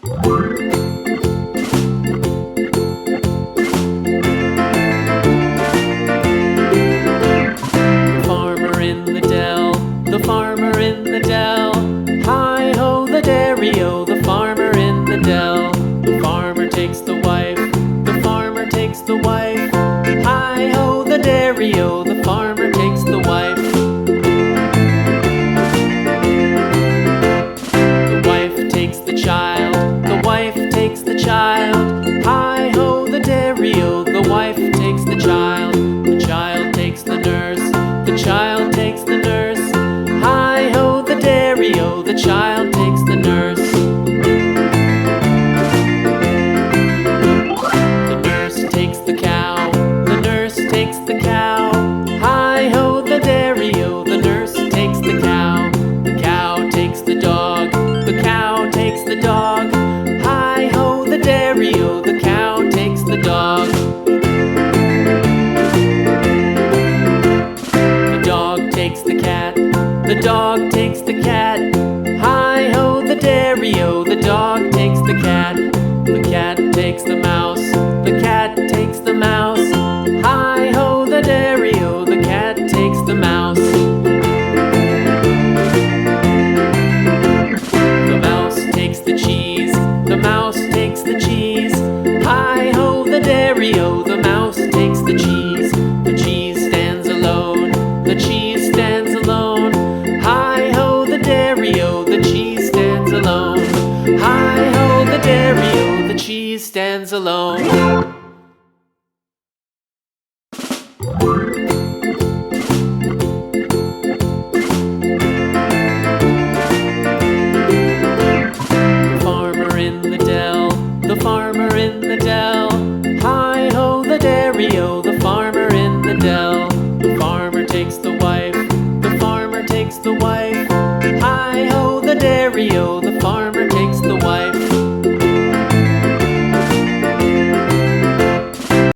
Farmer in the dell, the farmer in the dell. Hi-ho the dairy-o, the farmer in the dell. The farmer takes the wife, the farmer takes the wife. Hi-ho the dairy-o, the farmer takes the wife. The wife takes the child, the wife takes the child. Hi-ho the dairy-o, the wife takes the child. The child takes the nurse, the child takes the nurse. Hi-ho the dairy-o, the child takes the nurse. The nurse takes the cow, the nurse takes the cow. Hi-ho the dairy-o, the nurse takes the cow. The cow takes the dog, the cow takes the dog. Hi-ho the dairy-o, the cow takes the dog. The dog takes the cat, the dog takes the cat. Hi-ho the dairy-o, the dog takes the cat. The cat takes the mouse, the cat takes the mouse. Hi-ho the dairy-o, the cat takes the mouse. The mouse takes the cheese, the mouse takes the cheese. Hi-ho the dairy-o, the mouse takes the cheese. The cheese stands alone, the cheese stands alone. Hi-ho the dairy-o, the cheese stands alone. Hi-ho the dairy-o, the cheese stands alone. The farmer in the dell, the farmer in the dell. Hi-ho the dairy-o, the farmer in the dell. The farmer takes the wife, the farmer takes the wife. Hi-ho the dairy-o,